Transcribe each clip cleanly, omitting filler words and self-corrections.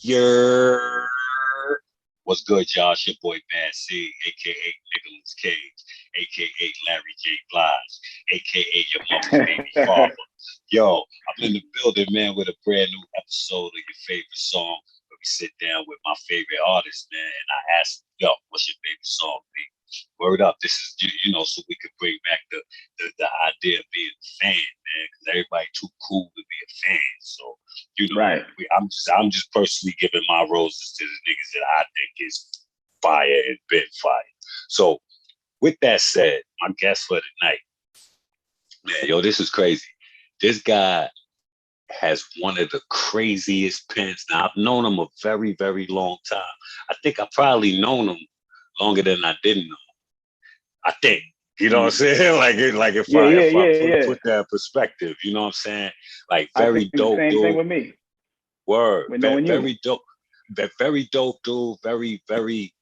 Yer. What's good, y'all? It's your boy Bad C, aka Nicholas Cage, aka Larry J. Blige, aka your mama's baby father. Yo, I'm in the building, man, with a brand new episode of your favorite song. Where we sit down with my favorite artist, man, and I ask, yo, what's your favorite song, B? Word up, this is so we could bring back the idea of being a fan, man, because everybody too cool to be a fan. So Right. I'm just personally giving my roses to the niggas that I think is fire and been fire. So with that said, my guest for tonight, man, yo, this is crazy. This guy has one of the craziest pens. Now I've known him a very, very long time. I think I probably known him longer than I didn't know. I think. You know what I'm Mm. saying? Like if Yeah, I yeah, if I yeah, put yeah. that in perspective, you know what I'm saying? Like I think very the dope same thing dude. with me, Word. with knowing you. Very dope. Very dope dude. Very, very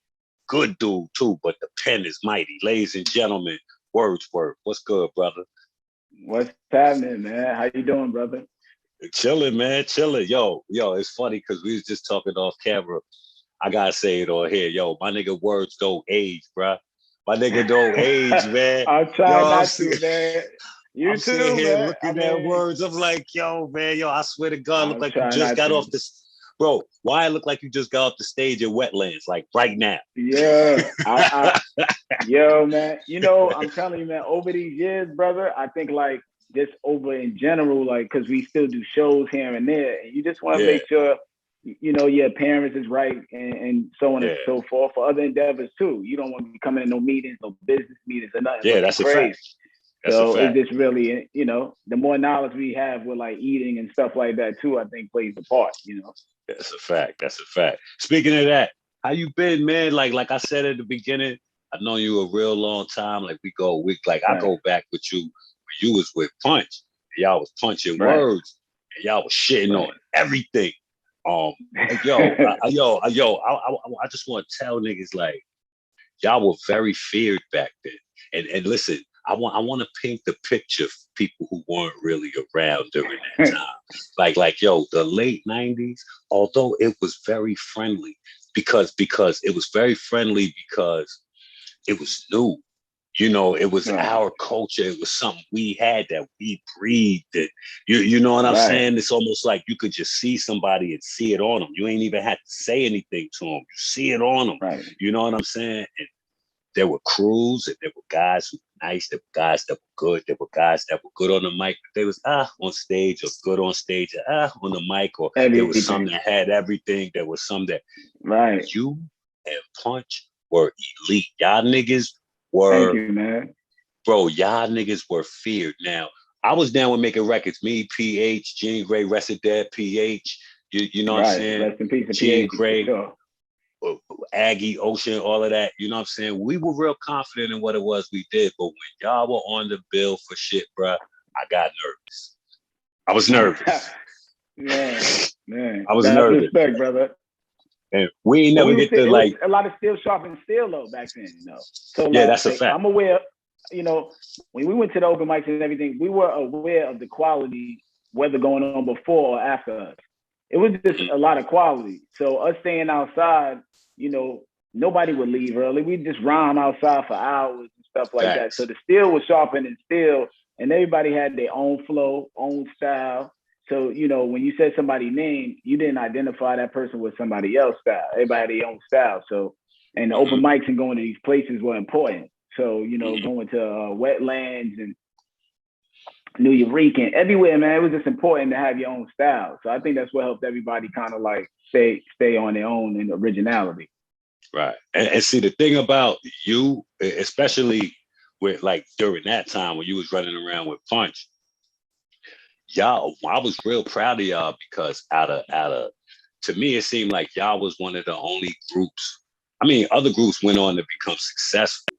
good dude too. But the pen is mighty. Ladies and gentlemen, Wordsworth. What's good, brother? What's happening, man? How you doing, brother? Chilling, man. Chilling. Yo, it's funny because we was just talking off camera. I gotta say it on here. Yo, my nigga words don't age, bruh. My nigga don't age, man. I'll try Yo, not to, man. You I'm sitting too, here man. I looking at mean, words. I'm like, yo, man, yo, I swear to God, look I'll like you try just not got to. off this. Bro, why I look like you just got off the stage in wetlands, like right now? Yeah, yo, man. I'm telling you, man. Over these years, brother, I think like just over in general, like because we still do shows here and there, and you just want to Yeah, make sure your appearance is right and so on and yeah, so forth for other endeavors too. You don't want to be coming in no meetings, no business meetings or nothing yeah, looking that's a fact. crazy. That's a So it's fact. just really, the more knowledge we have with like eating and stuff like that too, I think plays a part. That's a fact. That's a fact. Speaking of that, how you been, man? Like I said at the beginning, I've known you a real long time. Like we go week, like I Right, go back with you when you was with Punch. Y'all was punching right, words, and y'all was shitting on right. everything. Um, I just want to tell niggas like y'all were very feared back then. And listen, I want to paint the picture for people who weren't really around during that time. Like yo, the late '90s, although it was very friendly because it was very friendly because it was new. It was Right, our culture. It was something we had that we breathed. And you know what I'm right, saying? It's almost like you could just see somebody and see it on them. You ain't even had to say anything to them. You see it on them. right. You know what I'm saying? And there were crews and there were guys who were nice. There were guys that were good. There were guys that were good on the mic. But they was on stage or good on stage or on the mic. Or there was some Everything. that had everything. There was some that Right. you and Punch were elite. Y'all niggas Thank were you, man. bro, y'all niggas were feared. Now, I was down with making records. Me, PH, Jean Grey, Rested Dead, PH. You know what I'm Right. saying? Rest in peace and Jean PH for Grey, sure. uh, Aggie, Ocean, all of that. You know what I'm saying? We were real confident in what it was we did. But when y'all were on the bill for shit, bro, I got nervous. I was nervous. man, man. I was That's nervous. respect, brother. And we ain't But never we was get to it was like, a lot of steel sharpening steel though back then. So yeah, that's like a fact. I'm aware, when we went to the open mics and everything, we were aware of the quality, whether going on before or after us. It was just Mhm. a lot of quality. So us staying outside, nobody would leave early. We just rhyme outside for hours and stuff like that. So Facts. the steel was sharpening steel, and everybody had their own flow, own style. So, when you said somebody's name, you didn't identify that person with somebody else's style. Everybody had their own style. So, and the Hmm. open mics and going to these places were important. So, Hmm. going to wetlands and New Eureka and everywhere, man, it was just important to have your own style. So I think that's what helped everybody kind of like stay on their own in originality. Right. And see the thing about you, especially with like during that time when you was running around with Punch, y'all, I was real proud of y'all because out of to me it seemed like y'all was one of the only groups. I mean, other groups went on to become successful,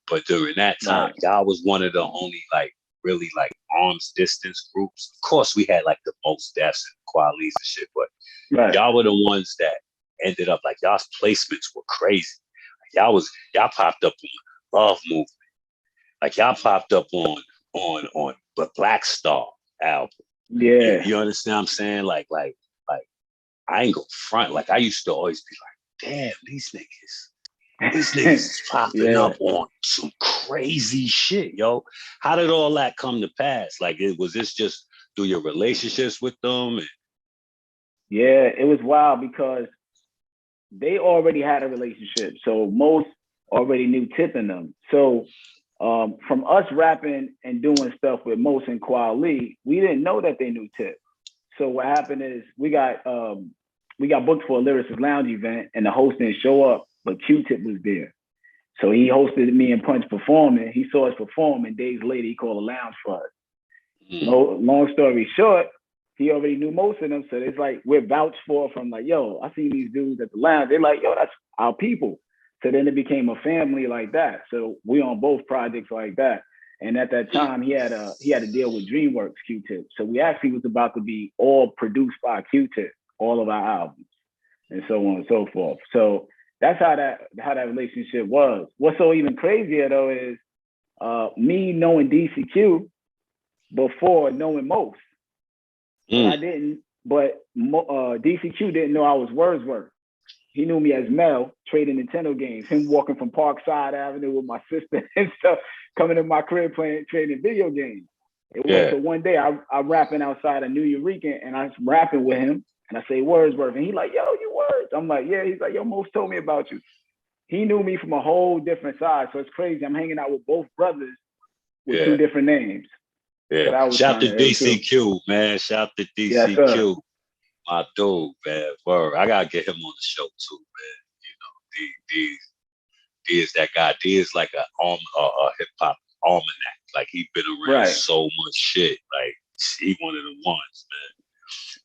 but during that time, Right, y'all was one of the only like really like arms distance groups. Of course, we had like the most deaths and qualities and shit, but right. y'all were the ones that ended up like y'all's placements were crazy. Like, y'all popped up on Love Movement. Like y'all popped up on the Black Star album. You, Yeah, you understand what I'm saying? Like I ain't go front. Like I used to always be like, damn, these niggas is popping Yeah. up on some crazy shit, yo. How did all that come to pass? Like, was this just through your relationships with them? Yeah, it was wild because they already had a relationship. So most already knew Tip and them. So from us rapping and doing stuff with Most and Kweli, we didn't know that they knew Tip. So what happened is we got booked for a Lyricist Lounge event, and the host didn't show up, but Q-Tip was there. So he hosted me and Punch performing. He saw us perform, and days later he called a lounge for us. Long story short, he already knew most of them. So it's like we're vouched for from like, yo, I seen these dudes at the lounge. They're like, yo, that's our people. So then it became a family like that. So we on both projects like that. And at that time, he had a deal with DreamWorks Q-Tip. So we actually was about to be all produced by Q-Tip, all of our albums, and so on and so forth. So that's how that relationship was. What's so even crazier though is me knowing DCQ before knowing Most. But DCQ didn't know I was Wordsworth. He knew me as Mel, trading Nintendo games, him walking from Parkside Avenue with my sister and stuff, coming to my crib trading video games. So one day I'm rapping outside of New Eureka and I'm rapping with him and I say Wordsworth and he like, yo, you Words. I'm like, yeah. He's like, yo, Most told me about you. He knew me from a whole different side. So it's crazy. I'm hanging out with both brothers with two different names. Yeah. So shout to DCQ, man. Shout to DCQ. Yes, my dude, man. Word. I gotta get him on the show too, man. You know, D is that guy. D is like a hip hop almanac. Like he been around so much shit. Like he one of the ones, man.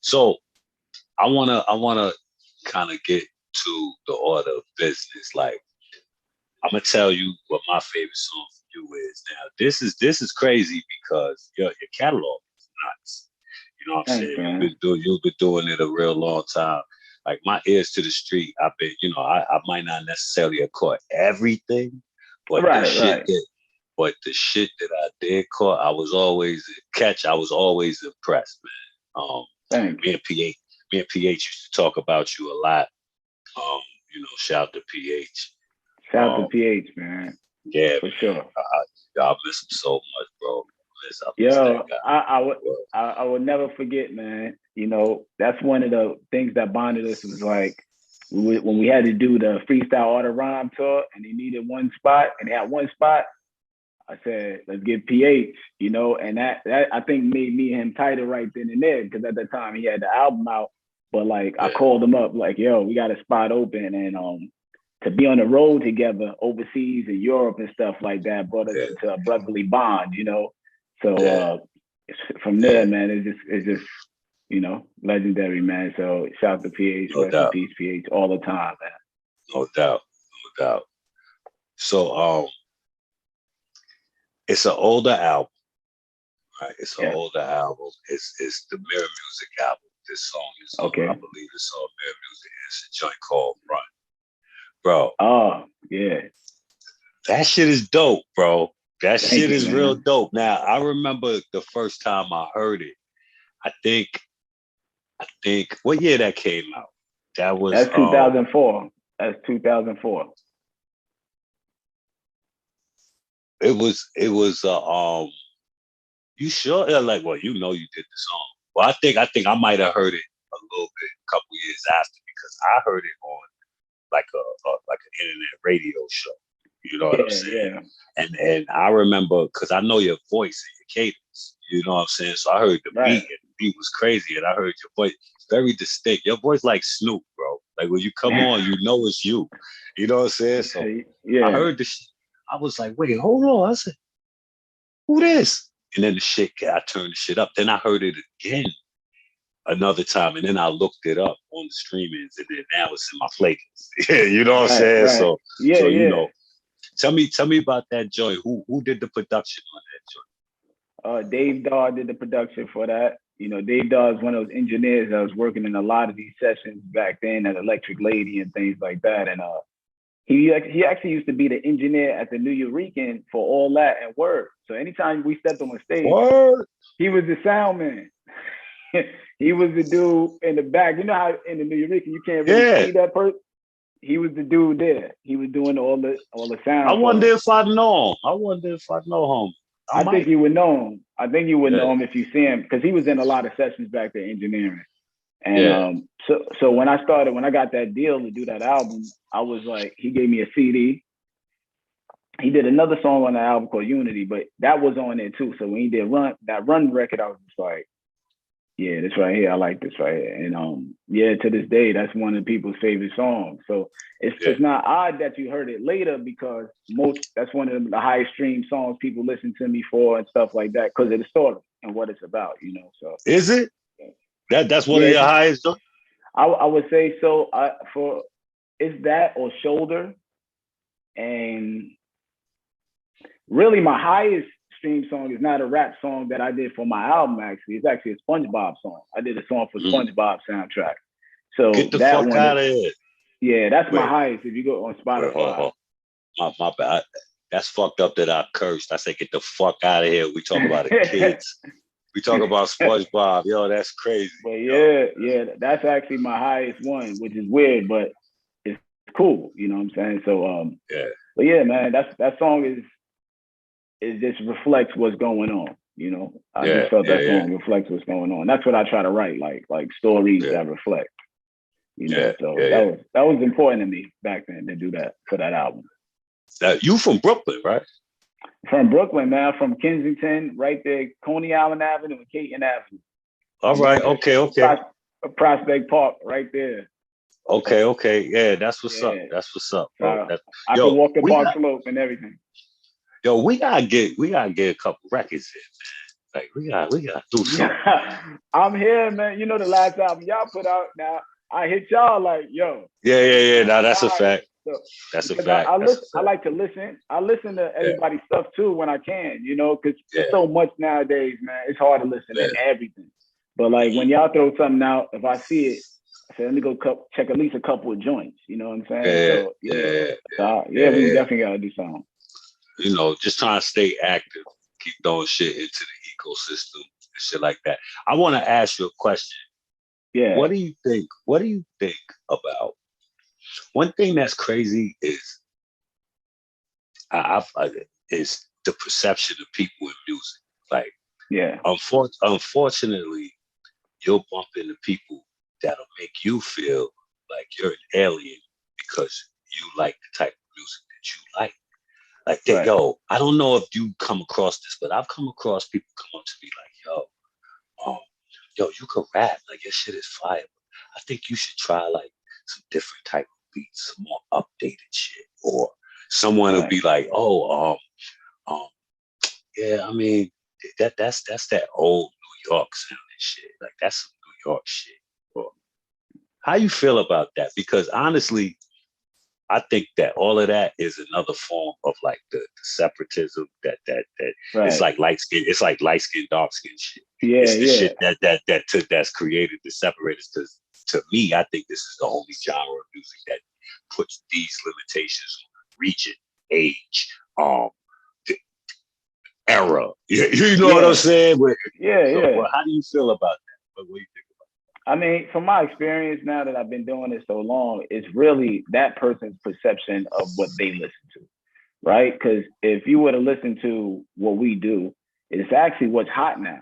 So I wanna kind of get to the order of business. Like I'm gonna tell you what my favorite song for you is. Now this is crazy because your catalog is nuts. You know what I'm saying? You've been doing it a real long time. Like my ears to the street, I've been, I might not necessarily have caught everything, but the shit that I did caught, I was always impressed, man. Me and PH used to talk about you a lot. Shout to PH. Shout out to PH, man. Yeah, for sure. I miss him so much, bro. I would never forget, man. That's one of the things that bonded us was like when we had to do the freestyle art of rhyme tour and they needed one spot and they had one spot. I said, let's get PH, and that I think made me and him tighter right then and there because at that time he had the album out. But like I called him up like, yo, we got a spot open and to be on the road together overseas in Europe and stuff like that brought us into a brotherly bond, So from there, man, it's just legendary, man. So shout out to PH, rest in peace, PH, all the time, man. No doubt. So it's an older album, right? It's an older album. It's the Mirror Music album. This song is I believe it's on Mirror Music. It's a joint called Run. Bro. Oh, yeah. That shit is dope, bro. That shit is real dope. Now, I remember the first time I heard it. I think what year that came out? That's 2004. That's 2004. It was you sure? Yeah, like, well, you did the song. Well, I think I might have heard it a little bit a couple years after because I heard it on like an internet radio show. You know what I'm saying? Yeah. And I remember because I know your voice and your cadence. You know what I'm saying? So I heard the beat and the beat was crazy, and I heard your voice. It's very distinct. Your voice like Snoop, bro. Like when you come on, it's you. You know what I'm saying? So I heard the shit. I was like, wait, hold on. I said, who this? And then I turned the shit up. Then I heard it again another time, and then I looked it up on the streamings, and then now it's in my playlist. You know what I'm saying? So tell me about that joint. Who did the production on that joint? Dave Daw did the production for that. Dave Daw is one of those engineers that was working in a lot of these sessions back then at Electric Lady and things like that. And he actually used to be the engineer at the New Eureka for all that and Word. So anytime we stepped on the stage, he was the sound man. he was the dude in the back. You know how in the New York you can't really see that person. He was the dude there. He was doing all the sound. I wonder if I know him. I wonder if I know him. I think you would know him. I think you would know him if you see him because he was in a lot of sessions back there engineering. And so when I got that deal to do that album, I was like, he gave me a CD. He did another song on the album called Unity, but that was on there too. So when he did that run record, I was just like, yeah, this right here, I like this right here. And to this day, that's one of people's favorite songs. So it's not odd that you heard it later because that's one of the highest streamed songs people listen to me for and stuff like that because of the story and what it's about, you know. So is it? That's one of your highest? I would say so. It's that or Shoulder, and really my highest stream song is not a rap song that I did for my album. Actually, it's actually a SpongeBob song. I did a song for SpongeBob soundtrack. So get the fuck out of here. Yeah, that's my highest. If you go on Spotify. My bad. That's fucked up that I cursed. I said, get the fuck out of here. We talk about the kids. We talk about SpongeBob. Yo, that's crazy. But that's actually my highest one, which is weird, but it's cool. You know what I'm saying? So but yeah, man, that song is just reflects what's going on. You know, I just felt that song reflects what's going on. That's what I try to write, like stories that reflect. You know, that was important to me back then to do that for that album. You from Brooklyn, right? From Brooklyn, man. From Kensington, right there, Coney Island Avenue and Caton Avenue. All right, okay. Prospect Park, right there. Okay. Yeah, that's what's up. That's what's up, bro. I can walk the Park Slope and everything. Yo, we gotta get a couple records in, man. Like we gotta do something. I'm here, man. You know the last album y'all put out. Now I hit y'all like, yo. Yeah. Now that's a fact. So, that's a fact. I like to listen. I listen to everybody's stuff too when I can, you know, because there's so much nowadays, man. It's hard to listen to everything. But like when y'all throw something out, if I see it, I say, let me go check at least a couple of joints. You know what I'm saying? We definitely gotta do something. You know, just trying to stay active, keep throwing shit into the ecosystem and shit like that. I want to ask you a question. Yeah. What do you think about? One thing that's crazy is is the perception of people in music. Like, unfortunately, you'll bump into people that'll make you feel like you're an alien because you like the type of music that you like. Like that, yo, I don't know if you come across this, but I've come across people come up to me like, yo, you can rap, like your shit is fire. I think you should try like some different type of beats, some more updated shit. Or someone will be like, yeah, I mean, that's that old New York sounding shit. Like that's some New York shit. Or, how you feel about that? Because honestly, I think that all of that is another form of like the separatism that it's like light skin, dark skin shit. Yeah, it's the shit that's created to separate us. Because to me, I think this is the only genre of music that puts these limitations on region, age, era. You know what I'm saying? Well, how do you feel about that? What do you think? I mean, from my experience now that I've been doing this so long, it's really that person's perception of what they listen to, right? Because if you were to listen to what we do, it's actually what's hot now,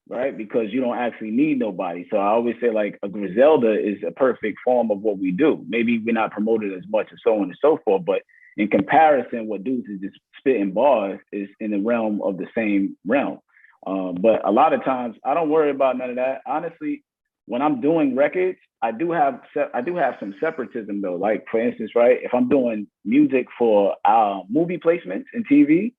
right? Because you don't actually need nobody. So I always say like a Griselda is a perfect form of what we do. Maybe we're not promoted as much and so on and so forth, but in comparison, what dudes is just spitting bars is in the realm of the same realm. But a lot of times I don't worry about none of that. Honestly, when I'm doing records, I do have some separatism though. Like for instance, right, if I'm doing music for movie placements and TV,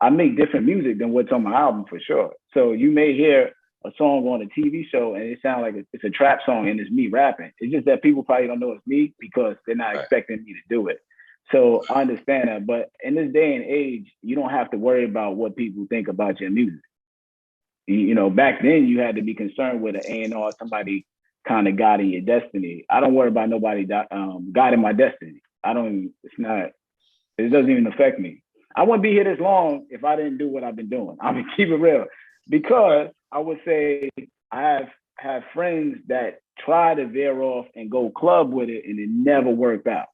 I make different music than what's on my album for sure. So you may hear a song on a TV show and it sounds like it's a trap song and it's me rapping. It's just that people probably don't know it's me because they're not expecting me to do it. So I understand that. But in this day and age, you don't have to worry about what people think about your music. You know, back then you had to be concerned with an A&R, somebody kind of guiding your destiny. I don't worry about nobody guiding my destiny. It doesn't even affect me. I wouldn't be here this long if I didn't do what I've been doing. I mean, keep it real. Because I would say have friends that try to veer off and go club with it, and it never worked out.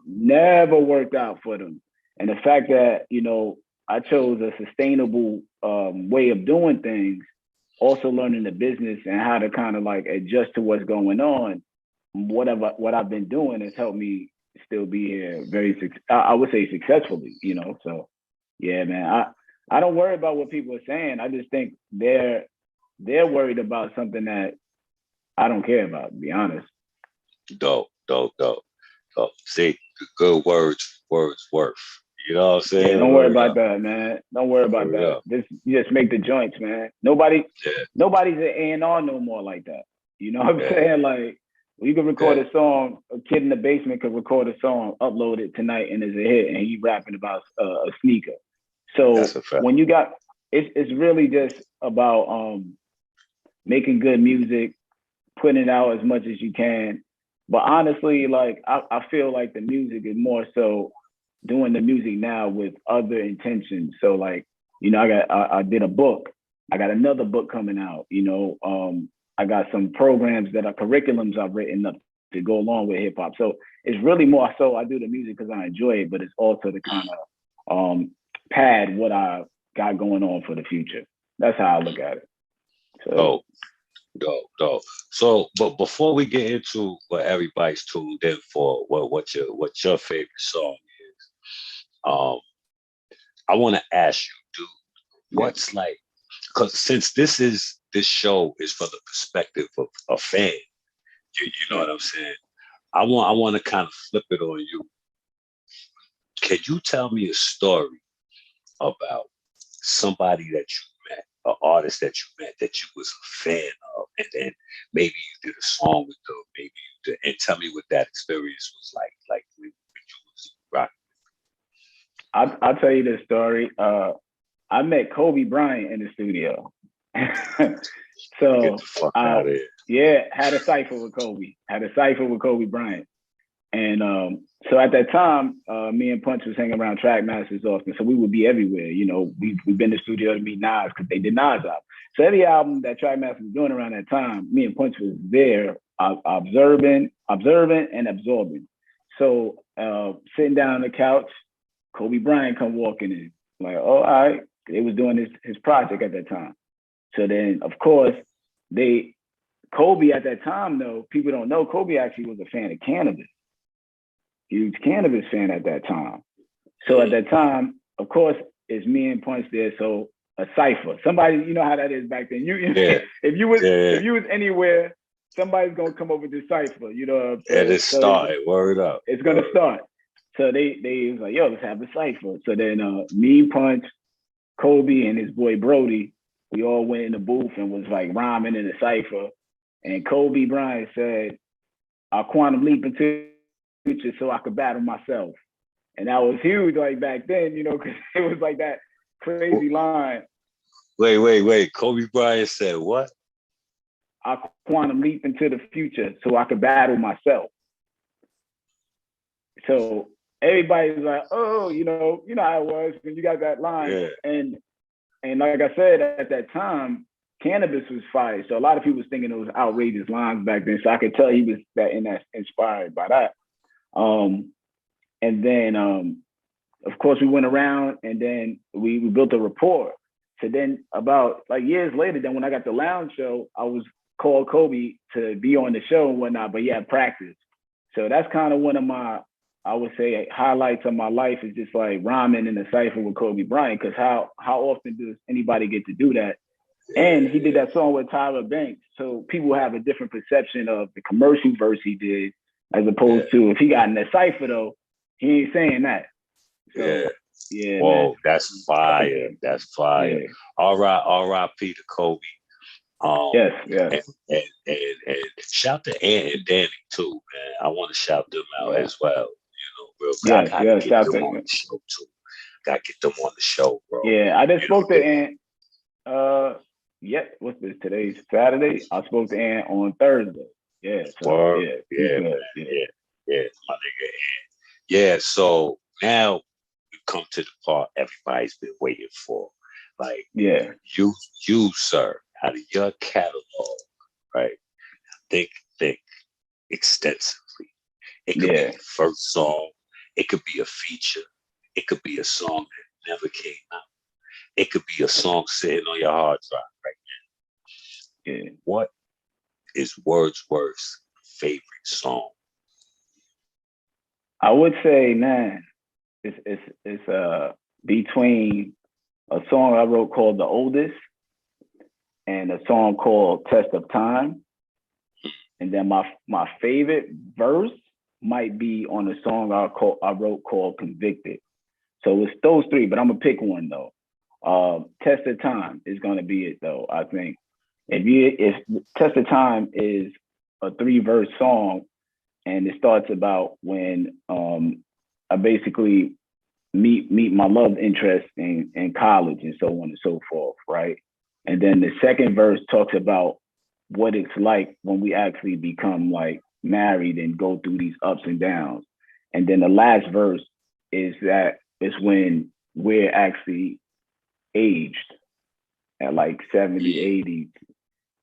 Never worked out for them. And the fact that, you know, I chose a sustainable way of doing things, also learning the business and how to kind of like adjust to what's going on. What I've been doing has helped me still be here I would say successfully, you know. So yeah, man, I don't worry about what people are saying. I just think they're worried about something that I don't care about, to be honest. Dope. See, good words worth. You know what I'm saying? Yeah, don't worry about that, man. Don't worry about that. Just make the joints, man. Nobody's an A&R no more like that. You know what I'm saying? Like, you can record a song, a kid in the basement could record a song, upload it tonight, and it's a hit, and he rapping about a sneaker. So when you got, it's really just about making good music, putting it out as much as you can. But honestly, like I feel like the music is more so doing the music now with other intentions. So like, you know, I did a book. I got another book coming out, you know. I got some programs that are curriculums I've written up to go along with hip hop. So it's really more so I do the music because I enjoy it, but it's also to kind of pad what I got going on for the future. That's how I look at it. So, dope. So, but before we get into what everybody's tuned in for, what your favorite song is, I want to ask you, dude, what's like, because since this show is from the perspective of a fan, you know what I'm saying? I want to kind of flip it on you. Can you tell me a story about somebody that you met, an artist that you met that you was a fan of, and then maybe you did a song with them, maybe you did, and tell me what that experience was like when you was rocking. I'll tell you this story. I met Kobe Bryant in the studio. So get the fuck out of here. Yeah, had a cipher with Kobe Bryant. And so at that time, me and Punch was hanging around Trackmasters often. So we would be everywhere. You know, we've been to the studio to meet Nas because they did Nas album. So every album that Trackmasters was doing around that time, me and Punch was there, observant and absorbing. So sitting down on the couch, Kobe Bryant come walking in. Like, oh, all right. They was doing his project at that time. So then, of course, Kobe at that time, though, people don't know, Kobe actually was a fan of cannabis. Huge cannabis fan at that time. So at that time, of course, it's me and Punch there. So a cipher. Somebody, you know how that is back then. If you was anywhere, somebody's gonna come over to cipher. You know what I'm saying? And it started. Word up. It's gonna start. So they was like, yo, let's have a cipher. So then me, Punch, Kobe, and his boy Brody, we all went in the booth and was like rhyming in the cipher. And Kobe Bryant said, I'll quantum leap into future so I could battle myself. And that was huge like back then, you know, because it was like that crazy line. Wait. Kobe Bryant said what? I quantum leap into the future so I could battle myself. So everybody's like, oh, you know how it was when you got that line. Yeah. And like I said, at that time, cannabis was fire. So a lot of people was thinking it was outrageous lines back then. So I could tell he was inspired by that. And then, of course, we went around and then we built a rapport. So then about like years later, then when I got the lounge show, I was called Kobe to be on the show and whatnot, but yeah, practice. So that's kind of one of my, I would say, highlights of my life is just like rhyming in the cipher with Kobe Bryant, because how often does anybody get to do that? And he did that song with Tyra Banks. So people have a different perception of the commercial verse he did, as opposed to if he got in that cipher though, he ain't saying that. So, yeah. Whoa, man. that's fire. That's fire. Yeah. R.I.P. to Kobe. Yes. And shout to Ant and Danny too, man. I want to shout them out as well. You know, real quick. I gotta get them on the show too. Gotta get them on the show, bro. Yeah, I just spoke to Ant. What's this? Today's Saturday. I spoke to Ant on Thursday. Yeah. So, yeah, my nigga Ant. Yeah. So now we come to the part everybody's been waiting for. Like, you, sir. out of your catalog, right? Think extensively. It could be the first song. It could be a feature. It could be a song that never came out. It could be a song sitting on your hard drive right now. What is Wordsworth's favorite song? I would say, man, it's between a song I wrote called The Oldest and a song called Test of Time. And then my favorite verse might be on a song I wrote called Convicted. So it's those three, but I'm gonna pick one though. Test of Time is gonna be it though. I think if Test of Time is a 3-verse song, and it starts about when I basically meet my love interest in college and so on and so forth, right? And then the second verse talks about what it's like when we actually become like married and go through these ups and downs. And then the last verse is when we're actually aged at like 70, 80.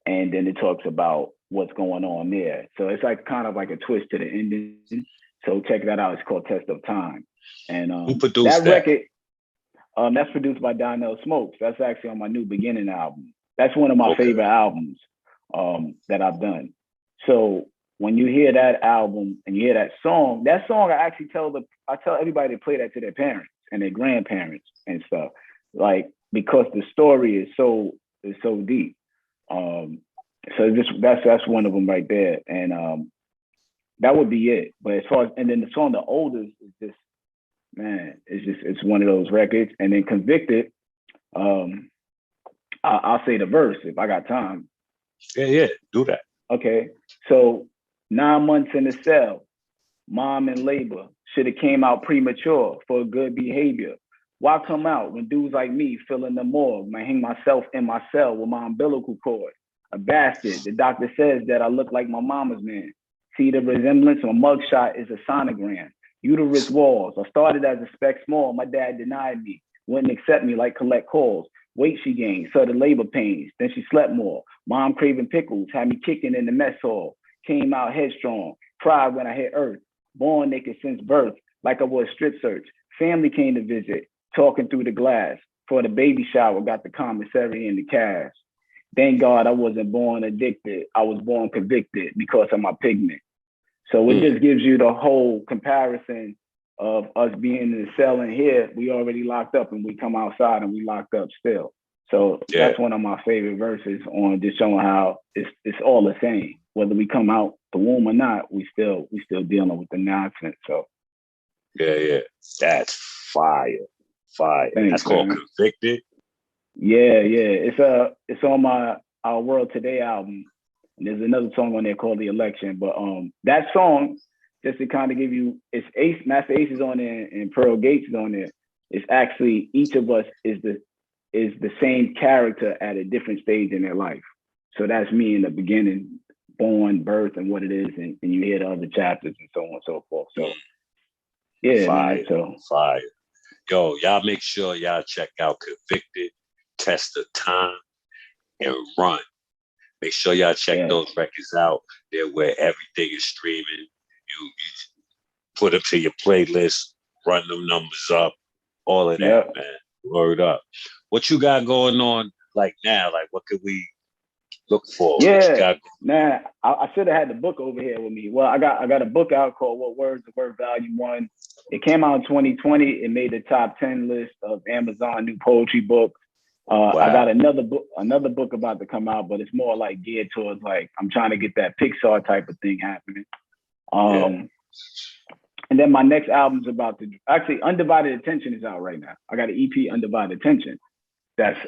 And then it talks about what's going on there. So it's like kind of like a twist to the ending. So check that out. It's called Test of Time. And who produced that record? That's produced by Donnell Smokes. That's actually on my New Beginning album. That's one of my favorite albums that I've done. So when you hear that album and you hear that song I actually tell everybody to play that to their parents and their grandparents and stuff, like, because the story is so deep. So that's one of them right there, and that would be it. But as far as, and then the song The Oldest is just, man, it's one of those records. And then Convicted, I'll say the verse if I got time. Yeah, do that. Okay, so 9 months in the cell, mom in labor, should have came out premature for good behavior. Why come out when dudes like me fill in the morgue, might hang myself in my cell with my umbilical cord? A bastard. The doctor says that I look like my mama's man. See the resemblance? My mugshot is a sonogram. Uterus walls. I started as a speck small. My dad denied me. Wouldn't accept me like collect calls. Weight she gained, sudden labor pains. Then she slept more. Mom craving pickles, had me kicking in the mess hall. Came out headstrong. Cried when I hit earth. Born naked since birth, like I was strip search. Family came to visit, talking through the glass. For the baby shower, got the commissary and the cash. Thank God I wasn't born addicted. I was born convicted because of my pigment. So it just gives you the whole comparison of us being in the cell in here. We already locked up and we come outside and we locked up still. So that's one of my favorite verses on just showing how it's all the same. Whether we come out the womb or not, we still dealing with the nonsense. So yeah, that's fire. Thanks, that's called man. Convicted. Yeah. It's on my Our World Today album. And there's another song on there called The Election. But that song, just to kind of give you, it's Ace, Master Ace is on there and Pearl Gates is on there. It's actually each of us is the same character at a different stage in their life. So that's me in the beginning, born, birth, and what it is, and you hear the other chapters and so on and so forth. So yeah, fire, man. So fire. Yo, y'all make sure y'all check out Convicted, Test of Time, and Run. Make sure y'all check those records out. They're where everything is streaming. You put them to your playlist, run them numbers up, all of that, man. Word up. What you got going on like now? Like, what could we look for? Yeah, man. I should have had the book over here with me. Well, I got a book out called What Words the Word Volume 1. It came out in 2020. It made the top 10 list of Amazon new poetry books. Wow. I got another book about to come out, but it's more like geared towards, like, I'm trying to get that Pixar type of thing happening. And then my next album's about to, actually, Undivided Attention is out right now. I got an EP, Undivided Attention. That's,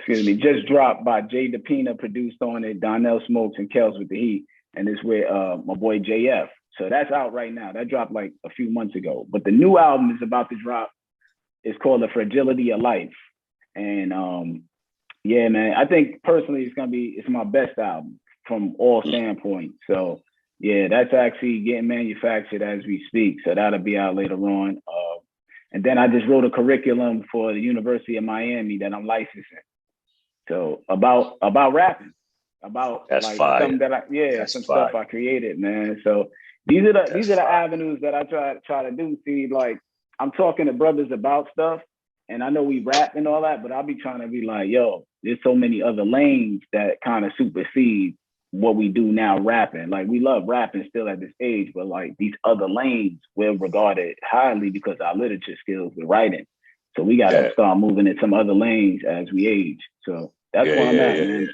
just dropped by Jay DePina, produced on it, Donnell Smokes and Kels with the Heat. And it's with my boy JF. So that's out right now. That dropped like a few months ago. But the new album is about to drop. It's called The Fragility of Life. And yeah, man, I think personally it's my best album from all standpoints. So yeah, that's actually getting manufactured as we speak. So that'll be out later on. And then I just wrote a curriculum for the University of Miami that I'm licensing. So about rapping, about That's like fire. something that That's some fire. stuff I created, man. So these are the avenues that I try to do. See, like I'm talking to brothers about stuff, and I know we rap and all that, but I'll be trying to be like, yo, there's so many other lanes that kind of supersede what we do now rapping. Like we love rapping still at this age, but like these other lanes we're regarded highly because our literature skills with writing. So we gotta start moving in some other lanes as we age. So that's where I'm at, man.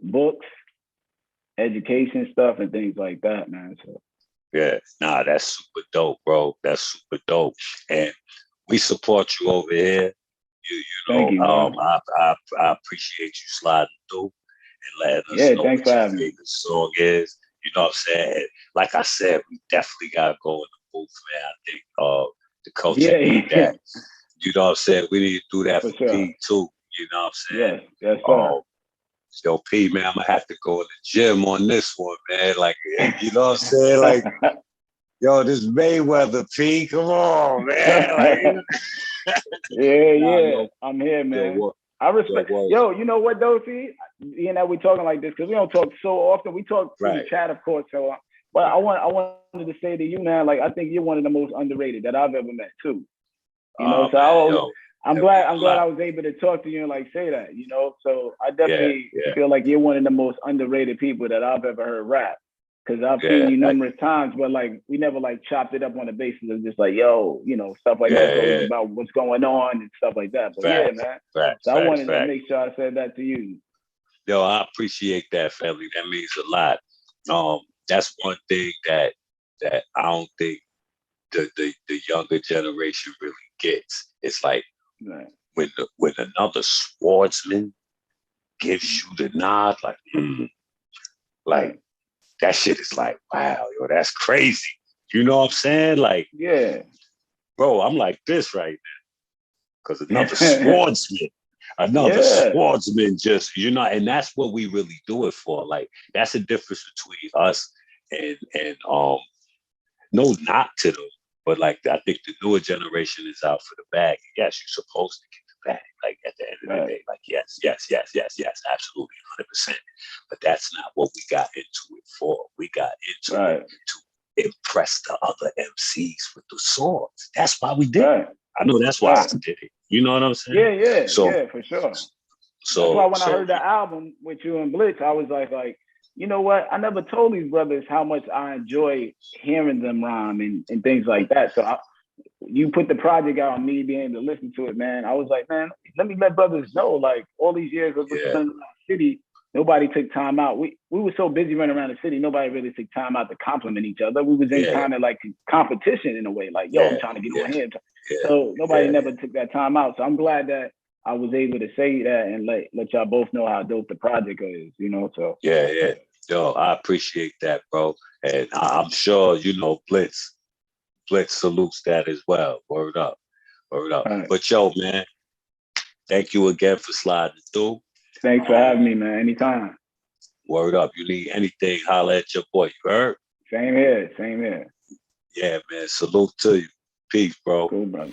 Books, education stuff and things like that, man. So nah, that's super dope, bro. That's super dope. And we support you over here. You thank you, man. I appreciate you sliding through and letting us know thanks what for your having me. favorite song is. You know what I'm saying? Like I said, we definitely gotta go in the booth, man. I think the culture need that. You know what I'm saying? We need to do that for sure. P too. You know what I'm saying? Yes, sir. Yo, P, man, I'm gonna have to go to the gym on this one, man. Like, you know what I'm saying? Like, yo, this Mayweather, P, come on, man. Like, yeah. I'm here, man. Yo, I respect. Yo, you know what though, see? You know, we talking like this because we don't talk so often. We talk through the chat, of course. So, but I wanted to say to you, man, like I think you're one of the most underrated that I've ever met too. You know, so I'm glad I was able to talk to you and like say that. You know, so I definitely feel like you're one of the most underrated people that I've ever heard rap. Because I've seen you numerous times, but like we never like chopped it up on the basis of just like, yo, you know, stuff like that. It's always about what's going on and stuff like that. But man. So I wanted to make sure I said that to you. Yo, I appreciate that, family. That means a lot. That's one thing that I don't think the younger generation really gets. It's like when another sportsman gives you the nod, like that shit is like, wow, yo, that's crazy. You know what I'm saying? Like, bro, I'm like this right now. Because another sportsman just, you know, and that's what we really do it for. Like, that's the difference between us and no knock to them. But like, I think the newer generation is out for the bag. Yes, you're supposed to get the bag. Like at the end of the day, like yes, absolutely, 100%. But that's not what we got into it for. We got into it to impress the other MCs with the swords. That's why we did it. I know that's why I did it. You know what I'm saying? Yeah, for sure. So that's why when I heard the album with you and Blitz, I was like, you know what? I never told these brothers how much I enjoy hearing them rhyme and things like that. So you put the project out on me being able to listen to it, man. I was like, man, let me let brothers know, like all these years of living in the city, nobody took time out. We were so busy running around the city, nobody really took time out to compliment each other. We was in kind of like competition in a way, like, yo, I'm trying to get on here. So nobody never took that time out. So I'm glad that I was able to say that and let y'all both know how dope the project is, you know. So yo, I appreciate that, bro, and I'm sure you know Blitz salutes that as well. Word up. Right. But yo, man, thank you again for sliding through. Thanks for having me, man. Anytime. Word up. You need anything, holla at your boy. You heard? Same here. Yeah, man. Salute to you. Peace, bro. Cool, brother.